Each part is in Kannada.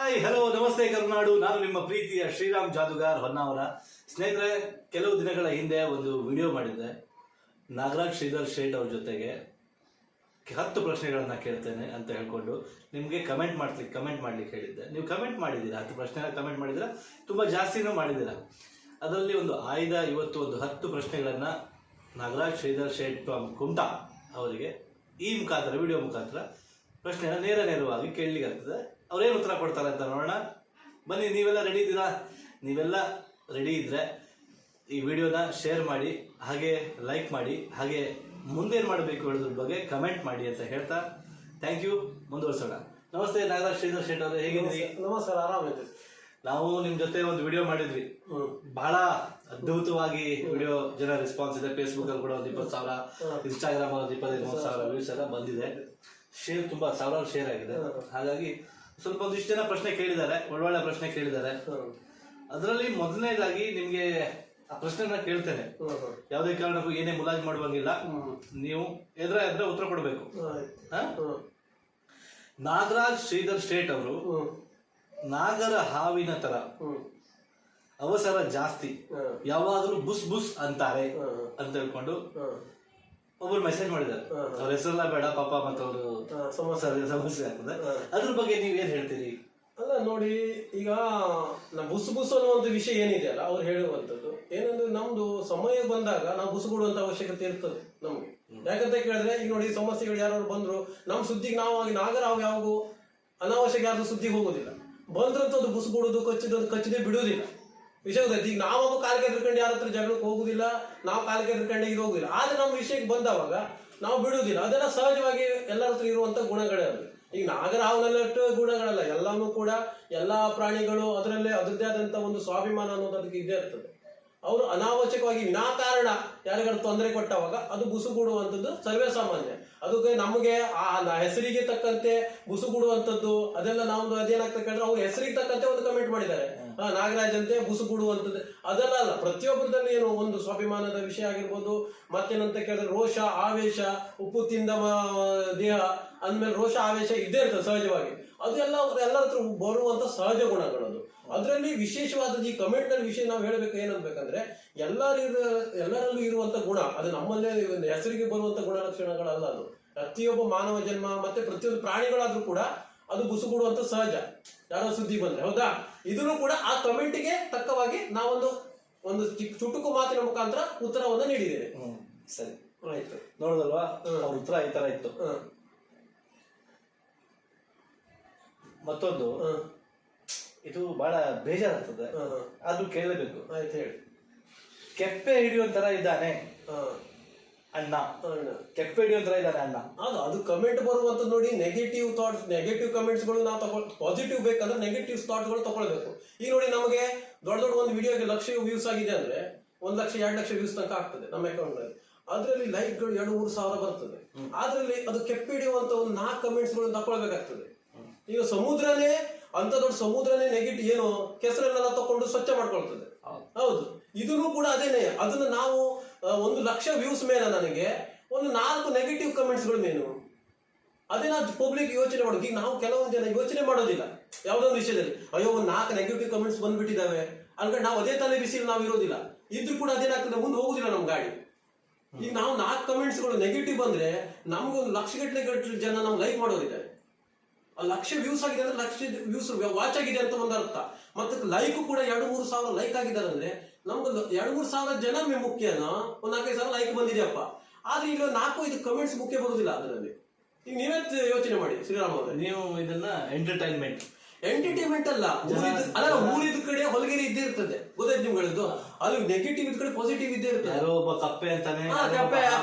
ಹಾಯ್ ಹಲೋ ನಮಸ್ತೆ ಕರುನಾಡು. ನಾನು ನಿಮ್ಮ ಪ್ರೀತಿಯ ಶ್ರೀರಾಮ್ ಜಾದುಗಾರ್ ಹೊನ್ನಾವರ. ಸ್ನೇಹಿತರೆ, ಕೆಲವು ದಿನಗಳ ಹಿಂದೆ ಒಂದು ವಿಡಿಯೋ ಮಾಡಿದ್ದೆ. ನಾಗರಾಜ್ ಶ್ರೀಧರ್ ಶೇಟ್ ಅವ್ರ ಜೊತೆಗೆ 10 ಪ್ರಶ್ನೆಗಳನ್ನು ಕೇಳ್ತೇನೆ ಅಂತ ಹೇಳ್ಕೊಂಡು ನಿಮಗೆ ಕಮೆಂಟ್ ಮಾಡ್ಲಿಕ್ಕೆ ಹೇಳಿದ್ದೆ. ನೀವು ಕಮೆಂಟ್ ಮಾಡಿದ್ದೀರಾ, 10 ಪ್ರಶ್ನೆಗಳ ಕಮೆಂಟ್ ಮಾಡಿದ್ದೀರಾ, ತುಂಬ ಜಾಸ್ತಿನೂ ಮಾಡಿದ್ದೀರಾ. ಅದರಲ್ಲಿ ಇವತ್ತು ಒಂದು 10 ಪ್ರಶ್ನೆಗಳನ್ನು ನಾಗರಾಜ್ ಶ್ರೀಧರ್ ಶೇಟ್ ಫ್ರಮ್ ಕುಮಟಾ ಅವರಿಗೆ ಈ ಮುಖಾಂತರ ವಿಡಿಯೋ ಮುಖಾಂತರ ಪ್ರಶ್ನೆನ ನೇರವಾಗಿ ಕೇಳಲಿಕ್ಕಾಗ್ತದೆ. ಅವ್ರೇನು ಉತ್ತರ ಕೊಡ್ತಾರೆ ಅಂತ ನೋಡೋಣ. ಬನ್ನಿ, ನೀವೆಲ್ಲ ರೆಡಿ ಇದ್ದೀರಾ? ನೀವೆಲ್ಲ ರೆಡಿ ಇದ್ದರೆ ಈ ವಿಡಿಯೋನ ಶೇರ್ ಮಾಡಿ, ಹಾಗೆ ಲೈಕ್ ಮಾಡಿ, ಹಾಗೆ ಮುಂದೇನು ಮಾಡಬೇಕು ಹೇಳೋದ್ರ ಬಗ್ಗೆ ಕಮೆಂಟ್ ಮಾಡಿ ಅಂತ ಹೇಳ್ತಾ ಥ್ಯಾಂಕ್ ಯು. ಮುಂದುವರ್ಸೋಣ. ನಮಸ್ತೆ ನಾಗರಾಜ್ ಶ್ರೀಧರ್ ಶೇಟ್ ಅವರೇ, ಹೇಗಿದ್ದೀರಿ? ನಮಸ್ಕಾರ, ಆರಾಮಿದ್ದೀವಿ. ನಾವು ನಿಮ್ಮ ಜೊತೆ ಒಂದು ವಿಡಿಯೋ ಮಾಡಿದ್ವಿ. ಬಹಳ ಅದ್ಭುತವಾಗಿ ವಿಡಿಯೋ ಜನ ರೆಸ್ಪಾನ್ಸ್ ಇದೆ. ಫೇಸ್ಬುಕ್ ಅಲ್ಲಿ ಕೂಡ ಒಂದು 20,000, ಇನ್ಸ್ಟಾಗ್ರಾಮ್ ಒಂದು 23,000 ವ್ಯೂಸ್ ಎಲ್ಲ ಬಂದಿದೆ. ಶೇರ್ ತುಂಬಾ ಸಾವಿರಾರು ಶೇರ್ ಆಗಿದೆ. ಹಾಗಾಗಿ ಸ್ವಲ್ಪ ಒಂದಿಷ್ಟು ಜನ ಪ್ರಶ್ನೆ ಕೇಳಿದ್ದಾರೆ, ಒಳ್ಳೊಳ್ಳೆ ಪ್ರಶ್ನೆ ಕೇಳಿದ್ದಾರೆ. ಅದರಲ್ಲಿ ಮೊದಲನೇದಾಗಿ ನಿಮ್ಗೆ ಆ ಪ್ರಶ್ನೆನ ಕೇಳ್ತೇನೆ. ಯಾವುದೇ ಕಾರಣಕ್ಕೂ ಏನೇ ಮುಲಾಜ್ ಮಾಡುವಂಗಿಲ್ಲ, ನೀವು ಎದ್ರೆ ಉತ್ತರ ಕೊಡಬೇಕು. ನಾಗರಾಜ್ ಶ್ರೀಧರ್ ಶೇಟ್ ಅವರು ನಾಗರ ಹಾವಿನ ತರ ಅವಸರ ಜಾಸ್ತಿ, ಯಾವಾಗಲೂ ಬುಸ್ ಬುಸ್ ಅಂತಾರೆ ಅಂತ ಹೇಳ್ಕೊಂಡು ಒಬ್ಬರು ಮೆಸೇಜ್ ಮಾಡಿದ್ದಾರೆ. ಅವ್ರ ಹೆಸರೆಲ್ಲ ಬೇಡ ಪಾಪ, ಮತ್ತೆ ಅವರು ಸಮಸ್ಯೆ ಆಗ್ತದೆ. ಅದ್ರ ಬಗ್ಗೆ ನೀವೇನ್ ಹೇಳ್ತೀರಿ? ಅಲ್ಲ ನೋಡಿ, ಈಗ ಬುಸ್ ಬುಸ್ ಅನ್ನುವಂಥ ವಿಷಯ ಏನಿದೆ ಅಲ್ಲ, ಅವ್ರು ಹೇಳುವಂಥದ್ದು ಏನಂದ್ರೆ, ನಮ್ದು ಸಮಯ ಬಂದಾಗ ನಾವು ಬುಸುಗುಡುವಂತ ಅವಶ್ಯಕತೆ ಇರ್ತದೆ ನಮ್ಗೆ. ಯಾಕಂತ ಕೇಳಿದ್ರೆ, ಈಗ ನೋಡಿ, ಸಮಸ್ಯೆಗಳು ಯಾರು ಬಂದ್ರು ನಮ್ಮ ಸುದ್ದಿಗೆ ನಾವು ನಾಗರ ಯಾವಾಗೂ ಅನಾವಶ್ಯಕ ಯಾರು ಸುದ್ದಿಗೆ ಹೋಗೋದಿಲ್ಲ. ಬಂದ್ರಂತ ಅದು ಬುಸುಗುಡುದು ಕಚ್ಚದೆ ಬಿಡುವುದಿಲ್ಲ. ವಿಷಯ ಗೊತ್ತಾಯ್ತು. ಈಗ ನಾವು ಕಾಲಿಗೆ ಎದ್ಕೊಂಡು ಯಾರ ಹತ್ರ ಜಗಳಕ್ಕೆ ಹೋಗುದಿಲ್ಲ, ನಾವು ಕಾಲಿಗೆ ಎದ್ಕೊಂಡು ಇದು ಹೋಗುದಿಲ್ಲ. ಆದ್ರೆ ನಮ್ಮ ವಿಷಯಕ್ಕೆ ಬಂದವಾಗ ನಾವು ಬಿಡುವುದಿಲ್ಲ. ಅದೆಲ್ಲ ಸಹಜವಾಗಿ ಎಲ್ಲರ ಹತ್ರ ಇರುವಂತ ಗುಣಗಳೇ ಅದು. ಈಗ ನಾಗರ ಹಾವಿನಲ್ಲಷ್ಟು ಗುಣಗಳಲ್ಲ, ಎಲ್ಲಾನು ಕೂಡ ಎಲ್ಲಾ ಪ್ರಾಣಿಗಳು ಅದರಲ್ಲೇ ಅದರದ್ದೇ ಆದಂತ ಒಂದು ಸ್ವಾಭಿಮಾನ ಅನ್ನೋದು ಅದಕ್ಕೆ ಇದ್ದೇ ಇರ್ತದೆ. ಅವರು ಅನಾವಶ್ಯಕವಾಗಿ ವಿನಾಕಾರಣ ಯಾರಿಗಾರು ತೊಂದರೆ ಕೊಟ್ಟವಾಗ ಅದು ಬುಸುಗುಡುವಂಥದ್ದು ಸರ್ವೇ ಸಾಮಾನ್ಯ. ಅದಕ್ಕೆ ನಮಗೆ ಆ ಹೆಸರಿಗೆ ತಕ್ಕಂತೆ ಬುಸುಗುಡುವಂಥದ್ದು ಅದೆಲ್ಲ ನಾವು ಅದೇನಾಗ್ತದೆ ಕೇಳಿದ್ರೆ, ಅವ್ರ ಹೆಸರಿಗೆ ತಕ್ಕಂತೆ ಒಂದು ಕಮೆಂಟ್ ಮಾಡಿದ್ದಾರೆ, ನಾಗರಾಜ್ ಅಂತೆ ಬುಸುಗುಡುವಂಥದ್ದು ಅದೆಲ್ಲ ಅಲ್ಲ. ಪ್ರತಿಯೊಬ್ಬರದಲ್ಲಿ ಏನು ಒಂದು ಸ್ವಾಭಿಮಾನದ ವಿಷಯ ಆಗಿರ್ಬೋದು, ಮತ್ತೇನಂತ ಕೇಳಿದ್ರೆ ರೋಷ ಆವೇಶ, ಉಪ್ಪು ತಿಂದ ದೇಹ ಅಂದ್ಮೇಲೆ ರೋಷ ಆವೇಶ ಇದ್ದೇ ಇರ್ತದೆ ಸಹಜವಾಗಿ. ಅದು ಎಲ್ಲರ ಹತ್ರ ಬರುವಂತ ಸಹಜ ಗುಣಗಳು. ಅದು ಅದರಲ್ಲಿ ವಿಶೇಷವಾದ ಈ ಕಮೆಂಟ್ ನಲ್ಲಿ ವಿಷಯ ನಾವು ಹೇಳ್ಬೇಕು ಏನನ್ಬೇಕಂದ್ರೆ, ಎಲ್ಲರಲ್ಲೂ ಇರುವಂತ ಗುಣ ಅದು ನಮ್ಮಲ್ಲೇ ಹೆಸರಿಗೆ ಬರುವಂತ ಗುಣಲಕ್ಷಣಗಳಲ್ಲ. ಅದು ಪ್ರತಿಯೊಬ್ಬ ಮಾನವ ಜನ್ಮ ಮತ್ತೆ ಪ್ರತಿಯೊಂದು ಪ್ರಾಣಿಗಳಾದ್ರೂ ಕೂಡ ಅದು ಬುಸುಗುಡುವಂತ ಸಹಜ, ಯಾರೋ ಸುದ್ದಿ ಬಂದ್ರೆ. ಹೌದಾ? ಇದನ್ನು ಕೂಡ ಆ ಕಮೆಂಟ್ಗೆ ತಕ್ಕವಾಗಿ ನಾವೊಂದು ಚುಟುಕು ಮಾತಿನ ಮುಖಾಂತರ ಉತ್ತರವನ್ನು ನೀಡಿದ್ದೇವೆ. ಸರಿ, ಆಯ್ತು. ನೋಡುದಲ್ವಾ, ಅವ್ರ ಉತ್ತರ ಈ ತರ ಇತ್ತು. ಮತ್ತೊಂದು, ಇದು ಬಹಳ ಬೇಜಾರಾಗ್ತದೆ, ಅದು ಕೇಳಬೇಕು. ಆಯ್ತು, ಹೇಳಿ. ಕೆಪ್ಪೆ ಹಿಡಿಯುವಂತರ ಇದ್ದಾನೆ ಅಣ್ಣ, ಕೆಪ್ಪೆ ಹಿಡಿಯುವಂತರ ಇದ್ದಾನೆ ಅಣ್ಣ. ಅದು ಕಮೆಂಟ್ ಬರುವಂತದ್ದು ನೋಡಿ. ನೆಗೆಟಿವ್ ಥಾಟ್ಸ್, ನೆಗೆಟಿವ್ ಕಮೆಂಟ್ಸ್ ಗಳು ನಾವು ಪಾಸಿಟಿವ್ ಬೇಕಂದ್ರೆ ನೆಗೆಟಿವ್ ಥಾಟ್ಸ್ ಗಳು ತಗೊಳ್ಬೇಕು. ಈಗ ನೋಡಿ, ನಮಗೆ ದೊಡ್ಡ ಒಂದು ವಿಡಿಯೋಗೆ 1,00,000 ವ್ಯೂಸ್ ಆಗಿದೆ ಅಂದ್ರೆ 1,00,000 2,00,000 ವ್ಯೂಸ್ ತನಕ ಆಗ್ತದೆ ನಮ್ಮ ಅಕೌಂಟ್ ನಲ್ಲಿ. ಅದರಲ್ಲಿ ಲೈಕ್ಗಳು 2-3 ಸಾವಿರ ಬರ್ತದೆ. ಅದ್ರಲ್ಲಿ ಅದು ಕೆಪ್ಪೆ ಹಿಡಿಯುವಂತ ಒಂದು 4 ಕಮೆಂಟ್ಸ್ ಗಳು ತಗೊಳ್ಬೇಕಾಗ್ತದೆ. ಈಗ ಸಮುದ್ರನೇ, ಅಂತ ದೊಡ್ಡ ಸಮುದ್ರನೇ ನೆಗೆಟಿವ್ ಏನು ಕೆಸರನ್ನೆಲ್ಲ ತಕೊಂಡು ಸ್ವಚ್ಛ ಮಾಡ್ಕೊಳ್ತದೆ. ಹೌದು, ಇದನ್ನು ಕೂಡ ಅದೇನೆ. ಅದನ್ನ ನಾವು 1,00,000 ವ್ಯೂಸ್ ಮೇಲೆ ನನಗೆ ಒಂದು 4 ನೆಗೆಟಿವ್ ಕಮೆಂಟ್ಸ್ ಗಳು ಮೇನು, ಅದೇ ನಾವು ಪಬ್ಲಿಕ್ ಯೋಚನೆ ಮಾಡೋದು. ಈಗ ನಾವು ಕೆಲವೊಂದು ಜನ ಯೋಚನೆ ಮಾಡೋದಿಲ್ಲ ಯಾವುದೋ ಒಂದು ವಿಷಯದಲ್ಲಿ. ಅಯ್ಯೋ, ಒಂದು 4 ನೆಗೆಟಿವ್ ಕಮೆಂಟ್ಸ್ ಬಂದ್ಬಿಟ್ಟಿದ್ದಾವೆ ಅನ್ಕೊಂಡು ನಾವು ಅದೇ ತಲೆ ಬಿಸಿಲು ನಾವು ಇರೋದಿಲ್ಲ. ಇದ್ರೂ ಕೂಡ ಅದೇನಾಗ್ತದೆ, ಮುಂದೆ ಹೋಗುದಿಲ್ಲ ನಮ್ ಗಾಡಿ. ಈಗ ನಾವು 4 ಕಮೆಂಟ್ಸ್ ಗಳು ನೆಗೆಟಿವ್ ಬಂದ್ರೆ ನಮ್ಗೆ 1,00,000 ಜನ ನಮ್ಗೆ ಲೈಕ್ ಮಾಡೋರಿದ್ದಾರೆ. 1,00,000 ವ್ಯೂಸ್ ಆಗಿದೆ ಅಂದ್ರೆ 1,00,000 ವ್ಯೂಸ್ ವಾಚ್ ಆಗಿದೆ ಅಂತ ಒಂದು ಅರ್ಥ. ಮತ್ತೆ ಲೈಕ್ ಕೂಡ 2-3 ಸಾವಿರ ಲೈಕ್ ಆಗಿದ್ದಾರೆ ಅಂದ್ರೆ ನಮ್ಗೆ 2-3 ಸಾವಿರ ಜನ ಮುಖ್ಯನೋ, 4-5 ಸಾವಿರ ಲೈಕ್ ಬಂದಿದೆಯಪ್ಪ. ಆದ್ರೆ ಈಗ 4-5 ಕಮೆಂಟ್ಸ್ ಮುಖ್ಯ ಬರುದಿಲ್ಲ ಅದರಲ್ಲಿ. ಈಗ ನೀವೇ ಯೋಚನೆ ಮಾಡಿ ಶ್ರೀರಾಮ್ ಅವರೇ. ನೀವು ಇದನ್ನ ಎಂಟರ್ಟೈನ್ಮೆಂಟ್ ಅಲ್ಲ, ಊರಿದ ಕಡೆ ಹೊಲಗಿರಿ ಇದ್ದೇ ಇರ್ತದೆ. ಗೊತ್ತಾಯ್ತು ನಿಮ್ಗಳದ್ದು? ಅಲ್ಲಿ ನೆಗೆಟಿವ್ ಇದ್ ಕಡೆ ಪಾಸಿಟಿವ್ ಇದ್ದೇ ಇರ್ತದೆ. ಒಬ್ಬ ಕಪ್ಪೆ ಅಂತಾನೆ,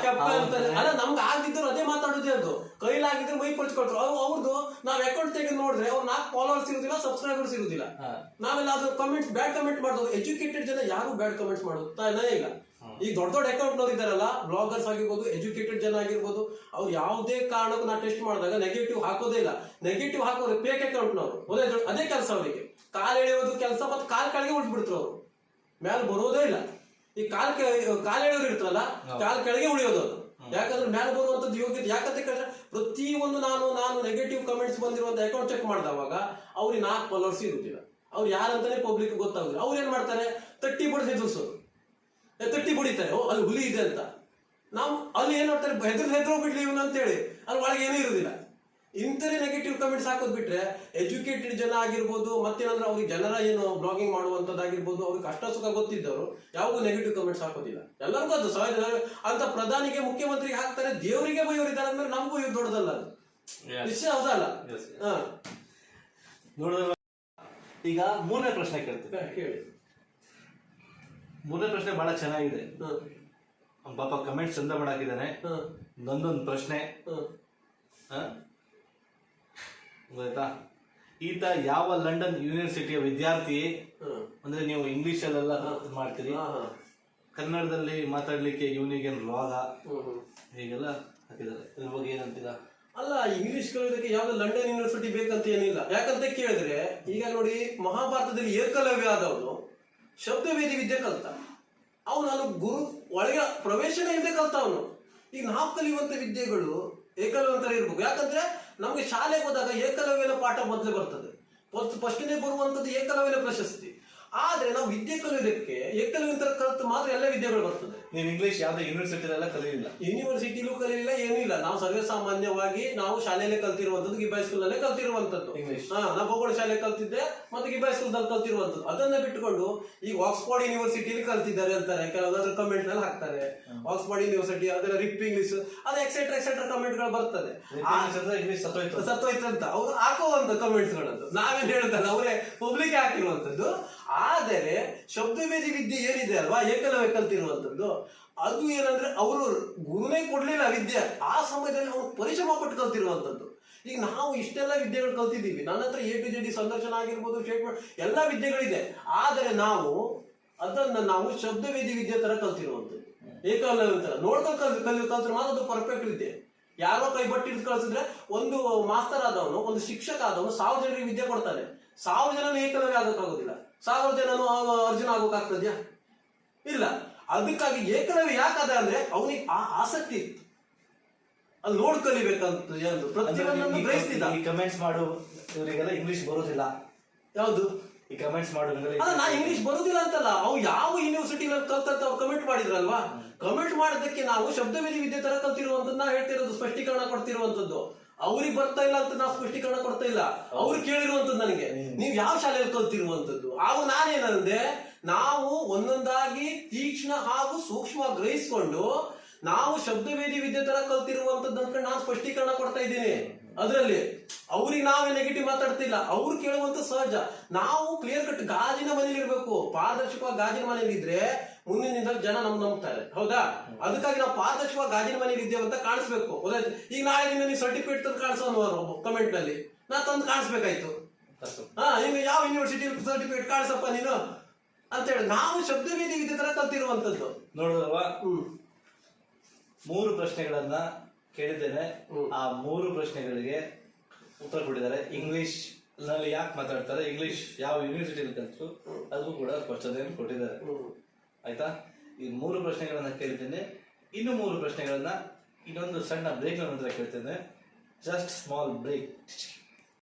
ಅಲ್ಲ, ನಮ್ಗೆ ಆಗಿದ್ರು ಅದೇ ಮಾತಾಡೋದೇ. ಅದು ಕೈಲಾಗಿದ್ರೆ ಮೈ ಪಡ್ಕೊಳ್ತಾರೆ. ಅವ್ರದ್ದು ನಾವ್ ಅಕೌಂಟ್ ತೆಗೆದು ನೋಡಿದ್ರೆ ಅವ್ರು 4 ಫಾಲೋವರ್ಸ್ ಇರುದಿಲ್ಲ, ಸಬ್ಸ್ಕ್ರೈಬರ್ಸ್ ಇರುದಿಲ್ಲ. ನಾವೆಲ್ಲ ಅದು ಕಮೆಂಟ್ಸ್ ಬ್ಯಾಡ್ ಕಮೆಂಟ್ ಮಾಡೋದು. ಎಜುಕೇಟೆಡ್ ಜನ ಯಾರು ಬ್ಯಾಡ್ ಕಮೆಂಟ್ಸ್ ಮಾಡೋದು ಇಲ್ಲ. ಈ ದೊಡ್ಡ ಅಕೌಂಟ್ ನವ್ರು ಇದ್ದಾರಲ್ಲ, ಬ್ಲಾಗರ್ಸ್ ಆಗಿರ್ಬೋದು, ಎಜುಕೇಟೆಡ್ ಜನ ಆಗಿರ್ಬೋದು, ಅವ್ರು ಯಾವುದೇ ಕಾರಣಕ್ಕೂ ನಾ ಟೆಸ್ಟ್ ಮಾಡಿದಾಗ ನೆಗೆಟಿವ್ ಹಾಕೋದೇ ಇಲ್ಲ. ನೆಗೆಟಿವ್ ಹಾಕೋರು ಫೇಕ್ ಅಕೌಂಟ್ ನವರು. ಅದೇ ಕೆಲಸ ಅವರಿಗೆ. ಕಾಲ್ ಎಳೆಯೋದು ಕೆಲಸ, ಮತ್ತೆ ಕಾಲ್ ಕೆಳಗೆ ಉಳಿದ್ಬಿಡ್ತಾರೆ ಅವರು, ಮೇಲೆ ಬರೋದೇ ಇಲ್ಲ. ಈ ಕಾಲ್ ಎಳೆಯೋರು ಇರ್ತಾರಲ್ಲ, ಕಾಲ್ ಕೆಳಗೆ ಉಳಿಯೋದು. ಅದು ಯಾಕಂದ್ರೆ ಮೇಲೆ ಬರುವಂತದ್ದು ಯೋಗ್ಯತೆ ಯಾಕಂತ ಕೇಳಿದ್ರೆ ಪ್ರತಿಯೊಂದು ನಾನು ನೆಗೆಟಿವ್ ಕಮೆಂಟ್ಸ್ ಬಂದಿರುವಂತ ಅಕೌಂಟ್ ಚೆಕ್ ಮಾಡಿದವಾಗ ಅವ್ರಿಗೆ 4 ಫಾಲೋವರ್ಸ್ ಇರುತ್ತಿಲ್ಲ. ಅವ್ರು ಯಾರಂತಾನೆ ಪಬ್ಲಿಕ್ ಗೊತ್ತಾಗುದಿಲ್ಲ. ಅವ್ರು ಏನ್ ಮಾಡ್ತಾರೆ, ತಟ್ಟಿ ಬಡಿದು ಹೆದರ್ಸೋದು, ತಟ್ಟಿ ಬಡಿತಾರೆ, ಓ ಅಲ್ಲಿ ಹುಲಿ ಇದೆ ಅಂತ. ನಾವು ಅಲ್ಲಿ ಏನ್ ಮಾಡ್ತಾರೆ, ಹೆದ್ರು ಬಿಡ್ಲಿ ಇವನು ಅಂತ ಹೇಳಿ ಅಲ್ಲಿ ಒಳಗೆ ಏನೂ ಇರುದಿಲ್ಲ. ಇಂಥದೇ ನೆಗೆಟಿವ್ ಕಮೆಂಟ್ಸ್ ಹಾಕೋದ್ ಬಿಟ್ರೆ ಎಜುಕೇಟೆಡ್ ಜನ ಆಗಿರ್ಬೋದು, ಮತ್ತೇನಂದ್ರೆ ಅವ್ರಿಗೆ ಜನರ ಏನು ಬ್ಲಾಗಿಂಗ್ ಮಾಡುವಂತದ್ದಾಗಿರ್ಬೋದು, ಅವ್ರಿಗೆ ಕಷ್ಟ ಸುಖ ಗೊತ್ತಿದ್ದವರು ಯಾವಾಗೂ ನೆಗೆಟಿವ್ ಕಮೆಂಟ್ಸ್ ಹಾಕೋದಿಲ್ಲ. ಎಲ್ಲರಿಗೂ ಅದು ಸಹಜ. ಅಂತ ಪ್ರಧಾನಿಗೆ ಮುಖ್ಯಮಂತ್ರಿಗೆ ಹಾಕ್ತಾರೆ, ದೇವರಿಗೆ ಬೈಯೋರಿದ್ದಾರೆ ಅಂದ್ರೆ ನಮಗೂ ಇದು ದೊಡ್ಡದಲ್ಲ, ಅದು ವಿಷಯ ಹೌದಲ್ಲ. ನೋಡಿದ್ರೆ ಈಗ 3ನೇ ಪ್ರಶ್ನೆ ಕೇಳ್ತೀನಿ, ಕೇಳಿ. 3ನೇ ಪ್ರಶ್ನೆ ಬಹಳ ಚೆನ್ನಾಗಿದೆ. ಪಾಪ ಕಮೆಂಟ್ಸ್ ಚಂದ ಮಾಡಾಕಿದ್ದಾನೆ. ನಂದೊಂದು ಪ್ರಶ್ನೆ ಗೊತ್ತಾಯ್ತಾ, ಈತ ಯಾವ ಲಂಡನ್ ಯೂನಿವರ್ಸಿಟಿಯ ವಿದ್ಯಾರ್ಥಿ? ಅಂದ್ರೆ ನೀವು ಇಂಗ್ಲಿಷ್ ಅಲ್ಲೆಲ್ಲ ಮಾಡ್ತೀರಿ, ಕನ್ನಡದಲ್ಲಿ ಮಾತಾಡ್ಲಿಕ್ಕೆ ಇವನಿಗೇನು ರೋಗ ಹೀಗೆಲ್ಲ ಹಾಕಿದ್ದಾರೆ. ಇದ್ರ ಬಗ್ಗೆ ಏನಂತೀರಾ? ಅಲ್ಲ, ಇಂಗ್ಲಿಷ್ ಕಲಿಯೋದಕ್ಕೆ ಯಾವ್ದು ಲಂಡನ್ ಯೂನಿವರ್ಸಿಟಿ ಬೇಕಂತ ಏನಿಲ್ಲ. ಯಾಕಂತ ಕೇಳಿದ್ರೆ ಈಗ ನೋಡಿ, ಮಹಾಭಾರತದಲ್ಲಿ ಏಕಲವ್ಯ ಆದವನು ಶಬ್ದವೇದಿ ವಿದ್ಯೆ ಕಲ್ತ. ಅವನು ಗುರು ಒಳಗೆ ಪ್ರವೇಶನೇ ಇಲ್ಲದೆ ಕಲ್ತವನು. ಈಗ ನಾವು ಕಲಿಯುವಂತ ವಿದ್ಯೆಗಳು ಏಕಲವ್ಯಂತರ ಇರ್ಬೇಕು. ಯಾಕಂದ್ರೆ ನಮ್ಗೆ ಶಾಲೆಗೆ ಹೋದಾಗ ಏಕಲವ್ಯನ ಪಾಠ ಮೊದಲೇ ಬರ್ತದೆ. ಫಸ್ಟ್ನೇ ಬರುವಂತದ್ದು ಏಕಲವ್ಯನ ಪ್ರಶಸ್ತಿ. ಆದ್ರೆ ನಾವು ವಿದ್ಯೆ ಕಲಿಯೋದಕ್ಕೆ ಏಕಲವ್ಯಂತರ ಕಲಿತು ಮಾತ್ರ ಎಲ್ಲ ವಿದ್ಯೆಗಳು ಬರ್ತದೆ. ನೀವು ಇಂಗ್ಲಿಷ್ ಯಾವ್ದು ಯೂನಿವರ್ಸಿಟಿಲೆಲ್ಲ ಕಲಿಯಿಲ್ಲ? ಯೂನಿವರ್ಸಿಟಿಲೂ ಕಲಿಯಿಲ್ಲ, ಏನೂ ಇಲ್ಲ. ನಾವು ಸರ್ವೇ ಸಾಮಾನ್ಯವಾಗಿ ನಾವು ಶಾಲೆಯಲ್ಲೇ ಕಲ್ತಿರುವಂತದ್ದು, ಗಿಬ್ಬಾಯ್ ಸ್ಕೂಲ್ ಅಲ್ಲೇ ಕಲ್ತಿರುವಂತದ್ದು ಇಂಗ್ಲಿಷ್. ನಾವು ಭೂಗೋಳ ಶಾಲೆ ಕಲ್ತಿದ್ದೆ, ಮತ್ತೆ ಗಿಬ್ಬಾಯ್ ಸ್ಕೂಲ್ ದಲ್ಲಿ ಕಲ್ತಿರುವಂತದ್ದು. ಅದನ್ನ ಬಿಟ್ಟುಕೊಂಡು ಈಗ ಆಕ್ಸ್ಫರ್ಡ್ ಯೂನಿವರ್ಸಿಟಿಲಿ ಕಲ್ತಿದ್ದಾರೆ ಅಂತಾರೆ, ಕೆಲವೊಂದು ಕಮೆಂಟ್ ನಲ್ಲಿ ಹಾಕ್ತಾರೆ. ಆಕ್ಸ್ಫರ್ಡ್ ಯೂನಿವರ್ಸಿಟಿ ಅದೆಲ್ಲ ರಿಪ್ ಇಂಗ್ಲಿಷ್ ಅದು ಎಕ್ಸೆಟ್ರಾ ಕಮೆಂಟ್ ಗಳು ಬರ್ತದೆ. ಇಂಗ್ಲಿಷ್ ಸತ್ತೋಯ್ತು ಅಂತ ಅವ್ರು ಹಾಕುವಂತ ಕಮೆಂಟ್ಸ್ ಗಳದ್ದು ನಾವೇನ್ ಹೇಳುದಲ್ಲ, ಅವರೇ ಪಬ್ಲಿಕ್ ಹಾಕಿರುವಂತದ್ದು. ಆದರೆ ಶಬ್ದವೇದಿ ವಿದ್ಯೆ ಏನಿದೆ ಅಲ್ವಾ, ಏಕಲವ್ಯ ಕಲ್ತಿರುವಂತದ್ದು, ಅದು ಏನಂದ್ರೆ ಅವರು ಗುರುನೇ ಕೊಡ್ಲಿಲ್ಲ ವಿದ್ಯೆ. ಆ ಸಮಯದಲ್ಲಿ ಅವ್ರು ಪರಿಶ್ರಮ ಪಟ್ಟು ಕಲ್ತಿರುವಂತದ್ದು. ಈಗ ನಾವು ಇಷ್ಟೆಲ್ಲ ವಿದ್ಯೆಗಳು ಕಲ್ತಿದ್ದೀವಿ. ನನ್ನ ಹತ್ರ A to Z ಸಂದರ್ಶನ ಆಗಿರ್ಬೋದು, ಸ್ಟೇಟ್ಮೆಂಟ್ ಎಲ್ಲ ವಿದ್ಯೆಗಳಿದೆ. ಆದರೆ ನಾವು ಶಬ್ದವೇದಿ ವಿದ್ಯೆ ತರ ಕಲ್ತಿರುವಂತದ್ದು, ಏಕಲವ್ಯ ತರ ನೋಡ್ಕೊಂಡು ಕಲ್ತ್ರೆ ಮಾತ್ರ ಅದು ಪರ್ಫೆಕ್ಟ್ ವಿದ್ಯೆ. ಯಾರೋ ಕೈ ಬಟ್ಟಿ ಹಿಡಿದು ಕಳ್ಸಿದ್ರೆ ಒಂದು ಮಾಸ್ತರ್ ಆದವನು, ಒಂದು ಶಿಕ್ಷಕ ಆದವನು 1000 ಜನರಿಗೆ ವಿದ್ಯೆ ಕೊಡ್ತಾನೆ. 1000 ಜನನು ಏಕಲವ್ಯ ಆಗೋಕ್ಕಾಗೋದಿಲ್ಲ. 1000 ಜನನು ಅರ್ಜುನ ಆಗೋಕ್ಕಾಗ್ತದ್ಯಾ? ಇಲ್ಲ. ಅದಕ್ಕಾಗಿ ಏಕಲವ್ಯ ಯಾಕಾದ ಅಂದ್ರೆ ಅವನಿಗೆ ಆ ಆಸಕ್ತಿ ಇತ್ತು, ಅಲ್ಲಿ ನೋಡ್ ಕಲಿಬೇಕಂತ ಪ್ರತಿಯೊಂದನ್ನು ಗ್ರಹಿಸ್ತಿದ್ದ. ಈ ಕಮೆಂಟ್ಸ್ ಮಾಡು ಇವರಿಗೆಲ್ಲ ಇಂಗ್ಲಿಷ್ ಬರೋದಿಲ್ಲ. ಯಾವ್ದು ಈ ಕಮೆಂಟ್ಸ್ ಮಾಡು? ನಾ ಇಂಗ್ಲಿಷ್ ಬರುದಿಲ್ಲ ಅಂತಲ್ಲ, ಅವು ಯಾವ ಯೂನಿವರ್ಸಿಟಿನಲ್ಲಿ ಕಲ್ತಂತ ಅವ್ರು ಕಮೆಂಟ್ ಮಾಡಿದ್ರಲ್ವಾ. ಕಮೆಂಟ್ ಮಾಡೋದಕ್ಕೆ ನಾವು ಶಬ್ದವೇದಿ ವಿದ್ಯೆ ತರ ಕಲ್ತಿರುವಂತದ್ದು ನಾ ಹೇಳ್ತಿರೋದು, ಸ್ಪಷ್ಟೀಕರಣ ಕೊಡ್ತಿರುವಂತದ್ದು. ಅವ್ರಿಗೆ ಬರ್ತಾ ಇಲ್ಲ ಅಂತ ನಾವು ಸ್ಪಷ್ಟೀಕರಣ ಕೊಡ್ತಾ ಇಲ್ಲ. ಅವ್ರು ಕೇಳಿರುವಂತದ್ದು ನನಗೆ, ನೀವು ಯಾವ ಶಾಲೆಯಲ್ಲಿ ಕಲ್ತಿರುವಂತದ್ದು. ಆಗ ನಾನೇನಂದೆ, ನಾವು ಒಂದೊಂದಾಗಿ ತೀಕ್ಷ್ಣ ಹಾಗೂ ಸೂಕ್ಷ್ಮವಾಗಿ ಗ್ರಹಿಸಿಕೊಂಡು ನಾವು ಶಬ್ದವೇದಿ ವಿದ್ಯೆ ತರ ಕಲ್ತಿರುವಂತದ್ದು ಅನ್ಕೊಂಡು ನಾನು ಸ್ಪಷ್ಟೀಕರಣ ಕೊಡ್ತಾ ಇದ್ದೀನಿ. ಅದ್ರಲ್ಲಿ ಅವ್ರಿಗೆ ನಾವೇ ನೆಗೆಟಿವ್ ಮಾತಾಡ್ತಿಲ್ಲ. ಅವ್ರು ಕೇಳುವಂತ ಸಹಜ. ನಾವು ಕ್ಲಿಯರ್ ಕಟ್ ಗಾಜಿನ ಮನೇಲಿ ಇರ್ಬೇಕು. ಪಾರದರ್ಶಕವಾಗಿ ಗಾಜಿನ ಮನೇಲಿ ಇದ್ರೆ ಮುಂದಿನಿಂದ ಜನ ನಂಬ್ತಾರೆ, ಹೌದಾ? ಅದಕ್ಕಾಗಿ ನಾವು ಪಾರದರ್ಶಕವಾಗಿ ಗಾಜಿನ ಮನೇಲಿ ಇದ್ದೇವೆ ಅಂತ ಕಾಣಿಸ್ಬೇಕು. ಈಗ ನಾಳೆ ದಿನ ನೀವು ಸರ್ಟಿಫಿಕೇಟ್ ತಂದು ಕಾಣಿಸೋನು ಕಮೆಂಟ್ ನಲ್ಲಿ, ನಾ ತಂದು ಕಾಣಿಸ್ಬೇಕಾಯ್ತು. ಈಗ ಯಾವ ಯೂನಿವರ್ಸಿಟಿ ಸರ್ಟಿಫಿಕೇಟ್ ಕಾಣಿಸಪ್ಪ ನೀನು ಅಂತ ಹೇಳಿ ನಾವು ಶಬ್ದವೇದಿ ವಿದ್ಯೆ ತರ ಕಲ್ತಿರುವಂತದ್ದು. ನೋಡಿದ್ರಲ್ವಾ, 3 ಪ್ರಶ್ನೆಗಳನ್ನ ಕೇಳಿದ್ದೇನೆ. ಆ 3 ಪ್ರಶ್ನೆಗಳಿಗೆ ಉತ್ತರ ಕೊಟ್ಟಿದ್ದಾರೆ. ಇಂಗ್ಲಿಷ್ ನಲ್ಲಿ ಯಾಕೆ ಮಾತಾಡ್ತಾರೆ, ಇಂಗ್ಲಿಷ್ ಯಾವ ಯೂನಿವರ್ಸಿಟಿಯಲ್ಲಿ ಕಲ್ತು, ಅದಕ್ಕೂ ಕೂಡ ಸ್ಪಷ್ಟತೆಯನ್ನು ಕೊಟ್ಟಿದ್ದಾರೆ. ಆಯ್ತಾ? ಈ 3 ಪ್ರಶ್ನೆಗಳನ್ನ ಕೇಳಿದ್ದೇನೆ. ಇನ್ನು 3 ಪ್ರಶ್ನೆಗಳನ್ನ ಇನ್ನೊಂದು ಸಣ್ಣ ಬ್ರೇಕ್ ನಂತರ ಕೇಳ್ತೇನೆ. Just small break.